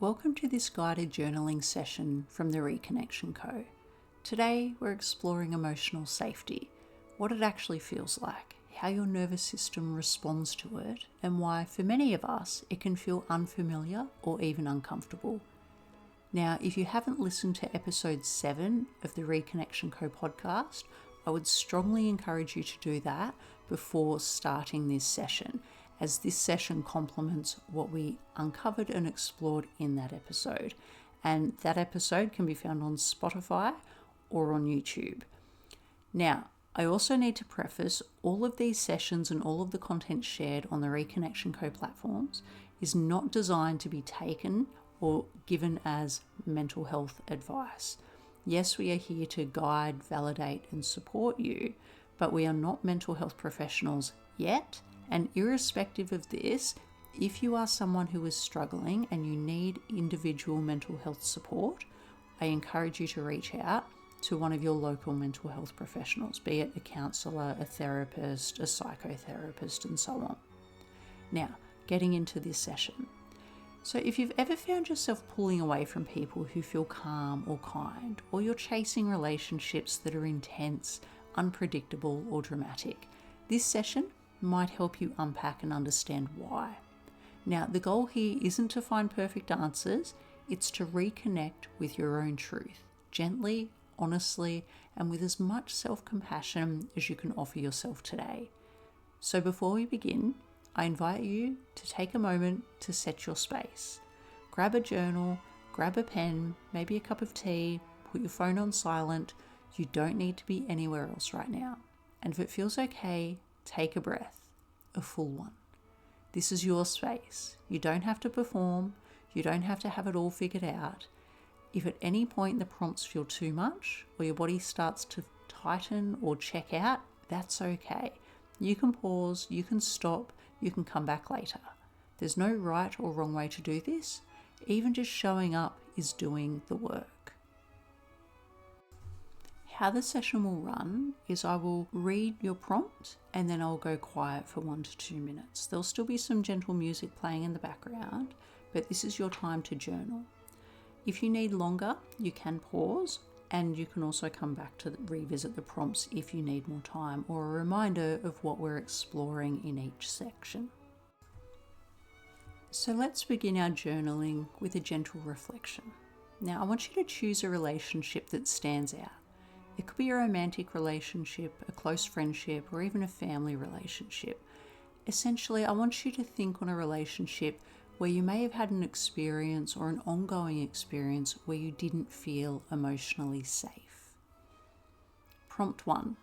Welcome to this guided journaling session from the Reconnection Co. Today we're exploring emotional safety, what it actually feels like, how your nervous system responds to it, and why for many of us it can feel unfamiliar or even uncomfortable. Now, if you haven't listened to episode 7 of the Reconnection Co podcast, I would strongly encourage you to do that before starting this session, as this session complements what we uncovered and explored in that episode. And that episode can be found on Spotify or on YouTube. Now, I also need to preface all of these sessions and all of the content shared on the Reconnection Co platforms is not designed to be taken or given as mental health advice. Yes, we are here to guide, validate, and support you, but we are not mental health professionals yet. And irrespective of this, if you are someone who is struggling and you need individual mental health support, I encourage you to reach out to one of your local mental health professionals, be it a counsellor, a therapist, a psychotherapist, and so on. Now, getting into this session. So if you've ever found yourself pulling away from people who feel calm or kind, or you're chasing relationships that are intense, unpredictable, or dramatic, this session might help you unpack and understand why. Now, the goal here isn't to find perfect answers, it's to reconnect with your own truth, gently, honestly, and with as much self-compassion as you can offer yourself today. So before we begin, I invite you to take a moment to set your space. Grab a journal, grab a pen, maybe a cup of tea, put your phone on silent. You don't need to be anywhere else right now. And if it feels okay, take a breath, a full one. This is your space. You don't have to perform. You don't have to have it all figured out. If at any point the prompts feel too much or your body starts to tighten or check out, that's okay. You can pause, you can stop, you can come back later. There's no right or wrong way to do this. Even just showing up is doing the work. How the session will run is I will read your prompt and then I'll go quiet for 1 to 2 minutes. There'll still be some gentle music playing in the background, but this is your time to journal. If you need longer, you can pause and you can also come back to revisit the prompts if you need more time or a reminder of what we're exploring in each section. So let's begin our journaling with a gentle reflection. Now, I want you to choose a relationship that stands out. It could be a romantic relationship, a close friendship, or even a family relationship. Essentially, I want you to think on a relationship where you may have had an experience or an ongoing experience where you didn't feel emotionally safe. Prompt 1.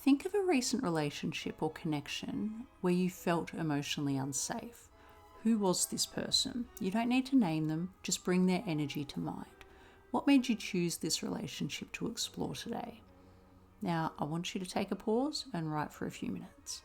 Think of a recent relationship or connection where you felt emotionally unsafe. Who was this person? You don't need to name them, just bring their energy to mind. What made you choose this relationship to explore today? Now, I want you to take a pause and write for a few minutes.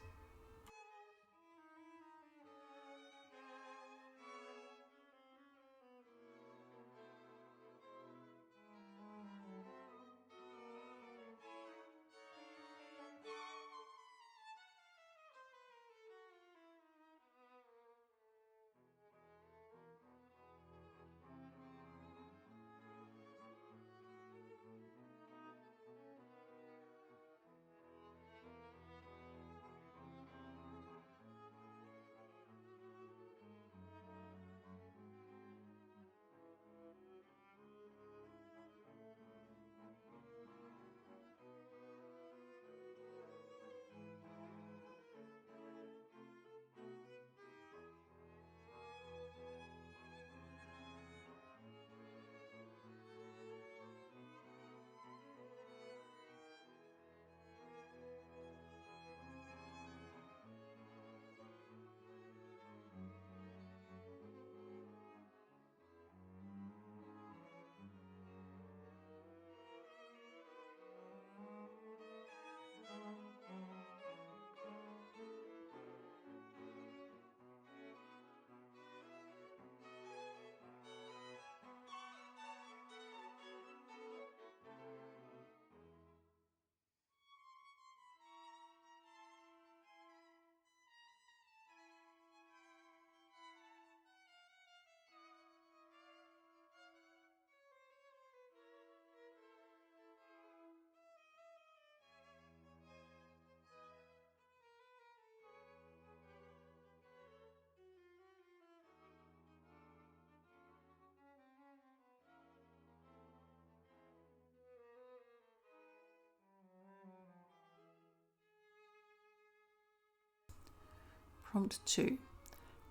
Prompt 2.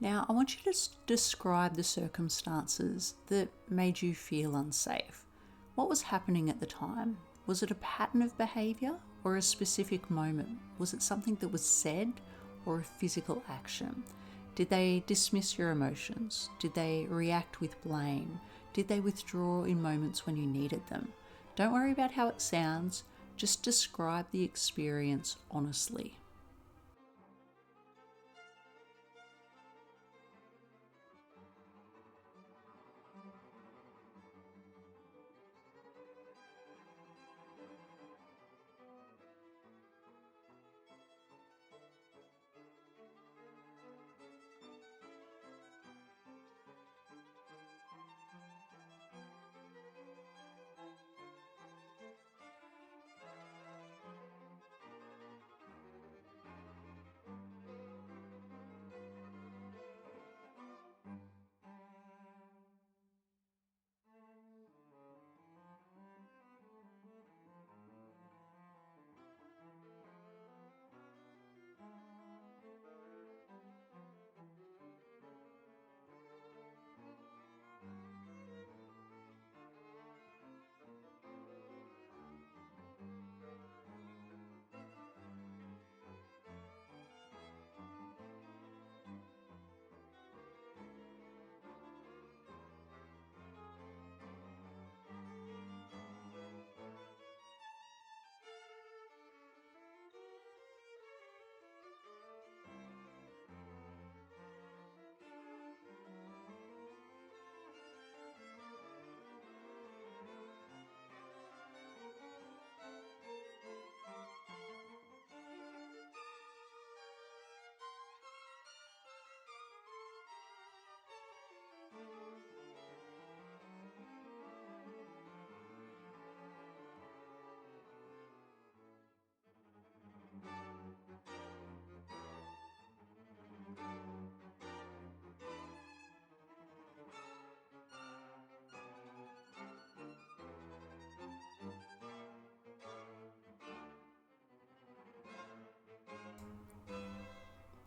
Now, I want you to describe the circumstances that made you feel unsafe. What was happening at the time? Was it a pattern of behaviour or a specific moment? Was it something that was said or a physical action? Did they dismiss your emotions? Did they react with blame? Did they withdraw in moments when you needed them? Don't worry about how it sounds, just describe the experience honestly.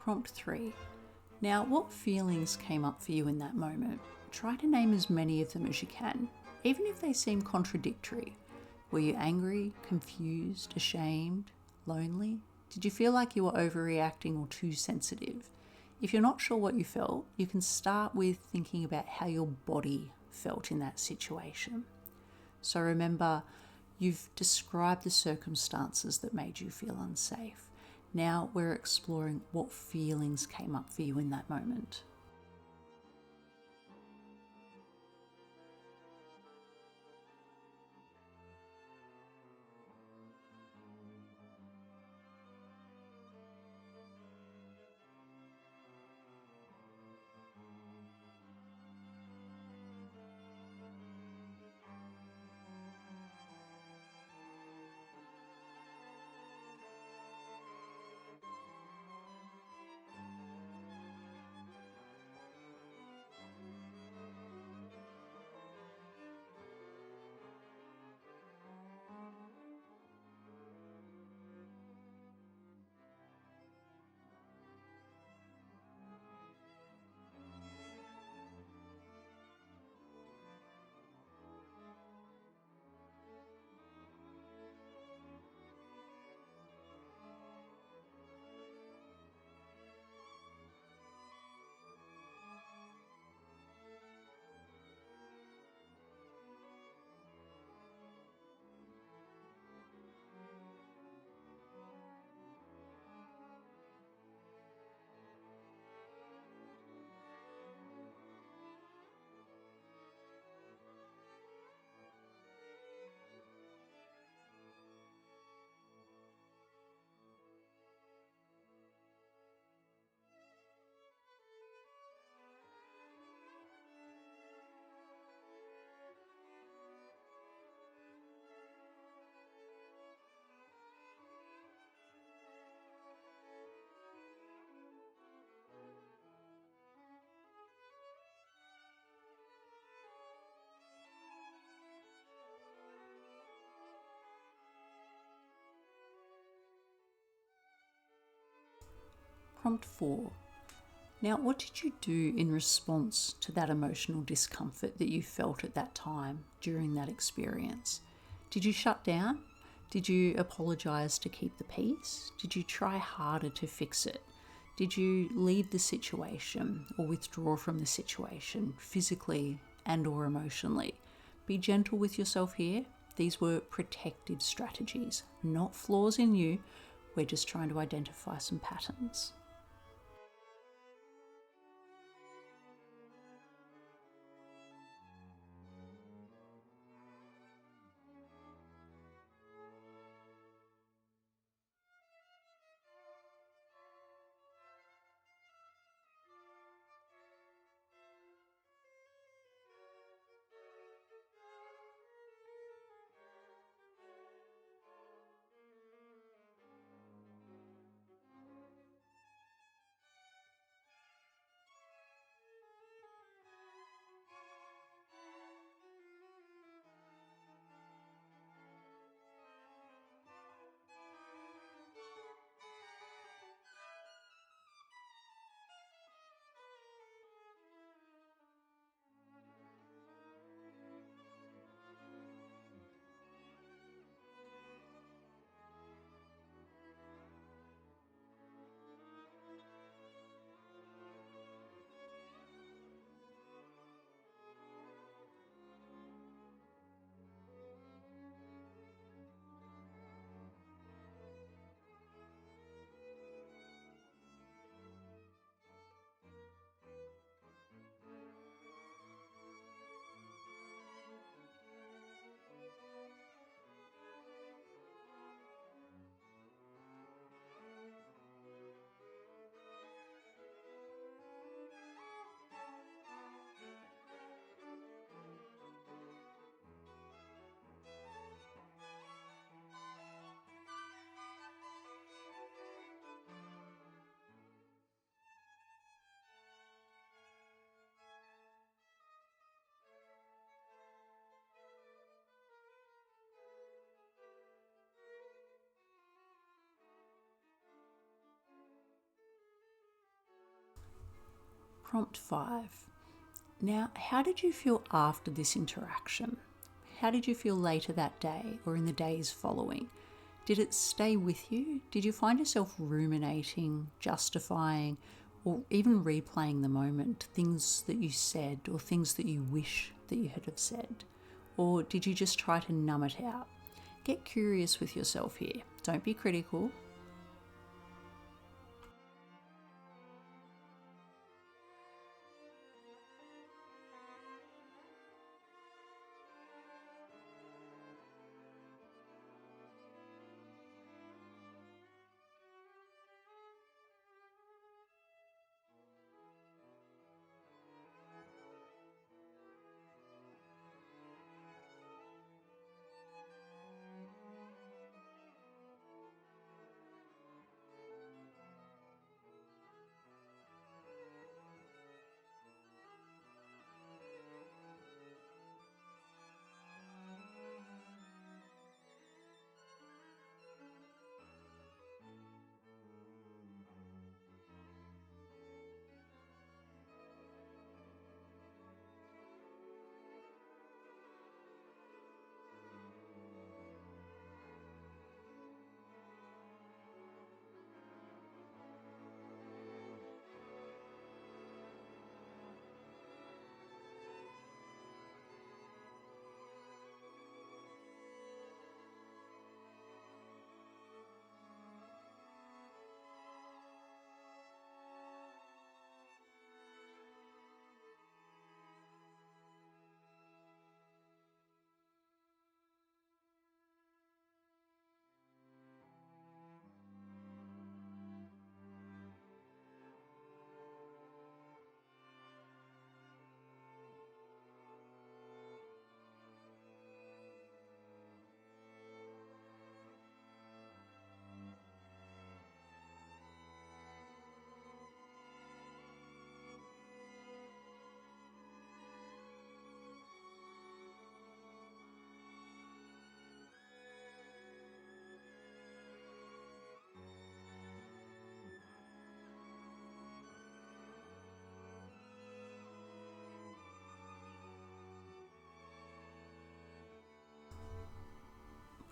Prompt 3. Now, what feelings came up for you in that moment? Try to name as many of them as you can, even if they seem contradictory. Were you angry, confused, ashamed, lonely? Did you feel like you were overreacting or too sensitive? If you're not sure what you felt, you can start with thinking about how your body felt in that situation. So remember, you've described the circumstances that made you feel unsafe. Now we're exploring what feelings came up for you in that moment. Prompt 4. Now, what did you do in response to that emotional discomfort that you felt at that time during that experience? Did you shut down? Did you apologise to keep the peace? Did you try harder to fix it? Did you leave the situation or withdraw from the situation physically and or emotionally? Be gentle with yourself here. These were protective strategies, not flaws in you. We're just trying to identify some patterns. Prompt 5. Now, how did you feel after this interaction? How did you feel later that day or in the days following? Did it stay with you? Did you find yourself ruminating, justifying, or even replaying the moment, things that you said or things that you wish that you had have said? Or did you just try to numb it out? Get curious with yourself here. Don't be critical.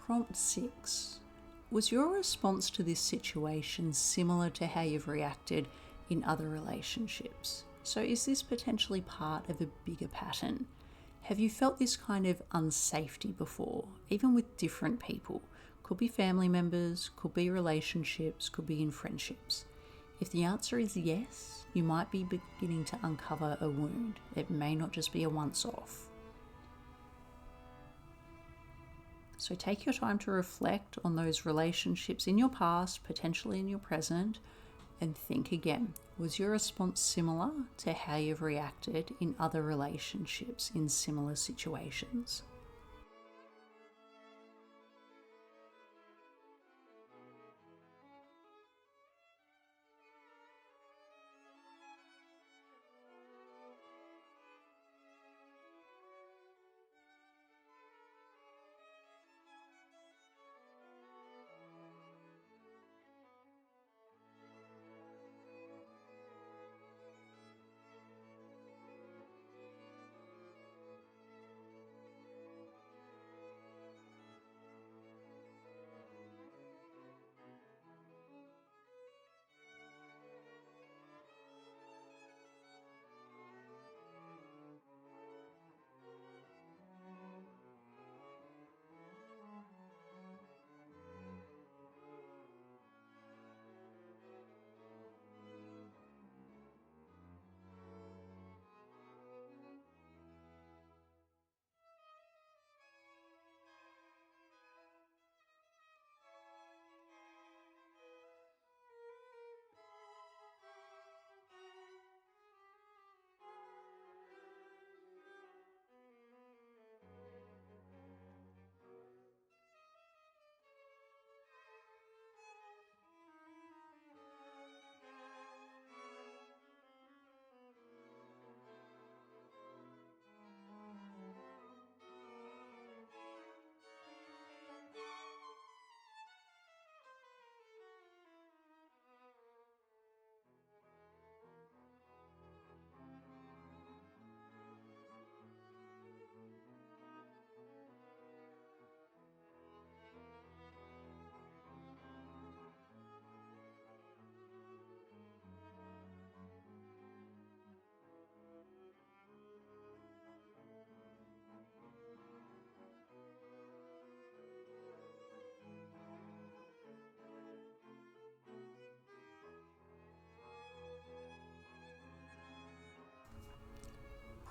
Prompt 6. Was your response to this situation similar to how you've reacted in other relationships? So is this potentially part of a bigger pattern? Have you felt this kind of unsafety before, even with different people? Could be family members, could be relationships, could be in friendships. If the answer is yes, you might be beginning to uncover a wound. It may not just be a once-off. So take your time to reflect on those relationships in your past, potentially in your present, and think again. Was your response similar to how you've reacted in other relationships in similar situations?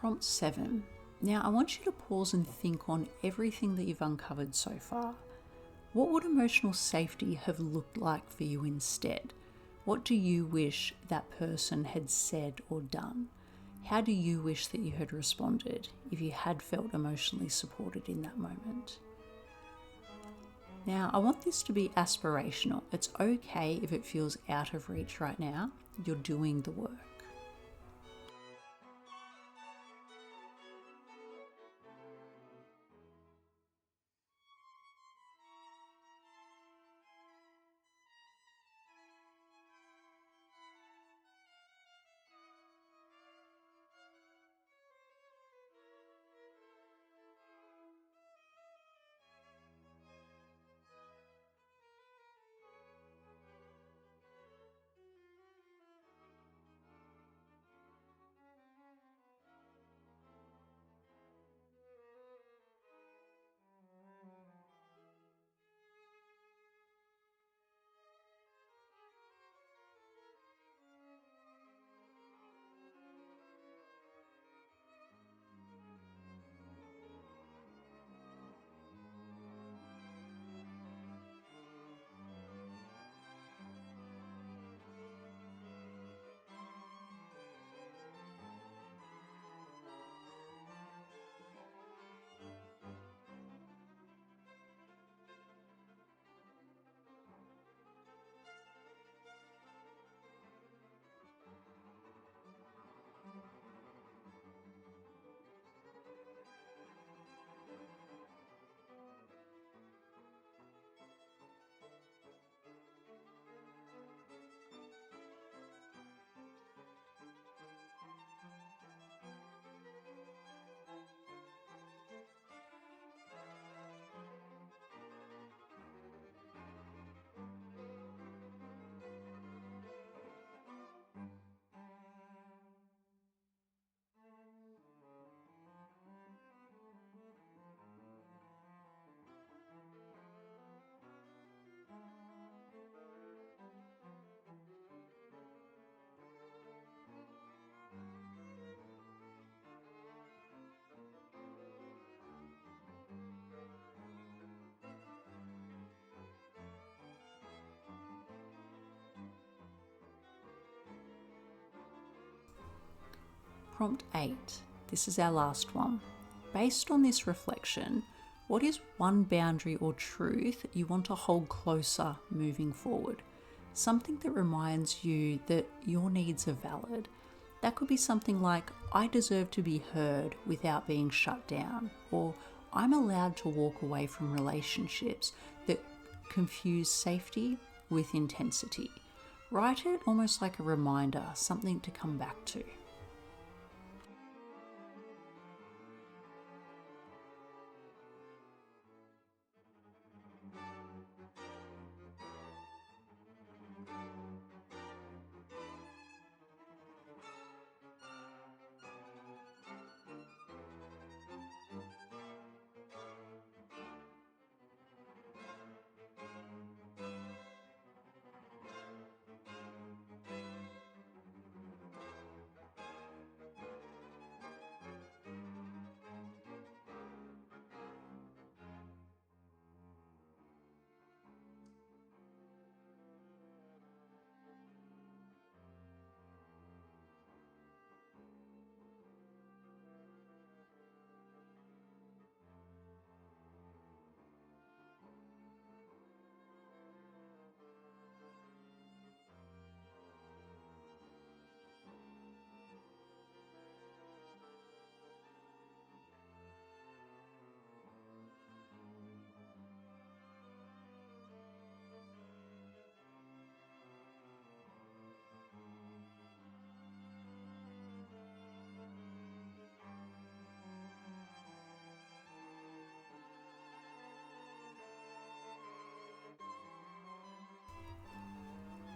Prompt 7. Now I want you to pause and think on everything that you've uncovered so far. What would emotional safety have looked like for you instead? What do you wish that person had said or done? How do you wish that you had responded if you had felt emotionally supported in that moment? Now, I want this to be aspirational. It's okay if it feels out of reach right now. You're doing the work. Prompt 8. This is our last one. Based on this reflection, what is one boundary or truth you want to hold closer moving forward? Something that reminds you that your needs are valid. That could be something like, I deserve to be heard without being shut down, or I'm allowed to walk away from relationships that confuse safety with intensity. Write it almost like a reminder, something to come back to.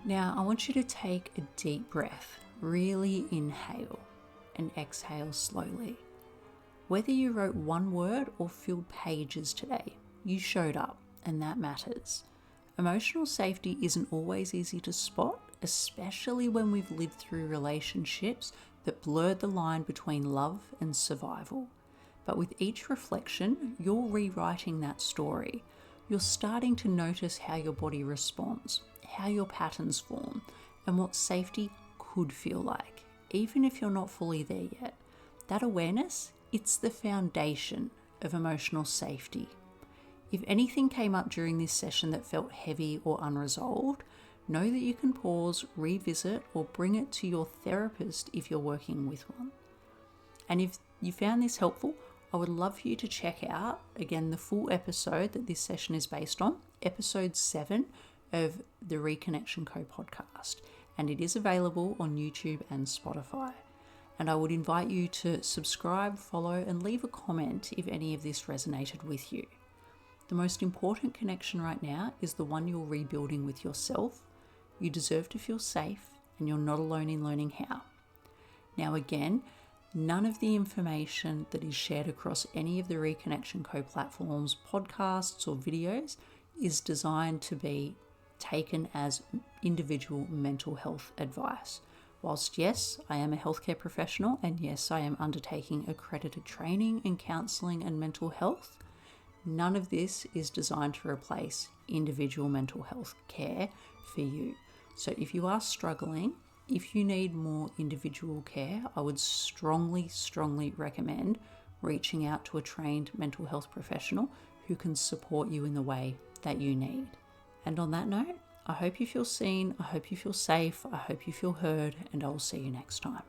Now, I want you to take a deep breath. Really inhale and exhale slowly. Whether you wrote one word or filled pages today, you showed up, and that matters. Emotional safety isn't always easy to spot, especially when we've lived through relationships that blurred the line between love and survival. But with each reflection, you're rewriting that story. You're starting to notice how your body responds, how your patterns form, and what safety could feel like, even if you're not fully there yet. That awareness, it's the foundation of emotional safety. If anything came up during this session that felt heavy or unresolved, know that you can pause, revisit, or bring it to your therapist if you're working with one. And if you found this helpful, I would love for you to check out, again, the full episode that this session is based on, episode 7 of the Reconnection Co podcast. And it is available on YouTube and Spotify. And I would invite you to subscribe, follow, and leave a comment if any of this resonated with you. The most important connection right now is the one you're rebuilding with yourself. You deserve to feel safe, and you're not alone in learning how. Now again, none of the information that is shared across any of the Reconnection Co platforms, podcasts, or videos is designed to be taken as individual mental health advice. Whilst yes, I am a healthcare professional, and yes, I am undertaking accredited training in counselling and mental health, none of this is designed to replace individual mental health care for you. So if you are struggling, if you need more individual care, I would strongly recommend reaching out to a trained mental health professional who can support you in the way that you need. And on that note, I hope you feel seen, I hope you feel safe, I hope you feel heard, and I will see you next time.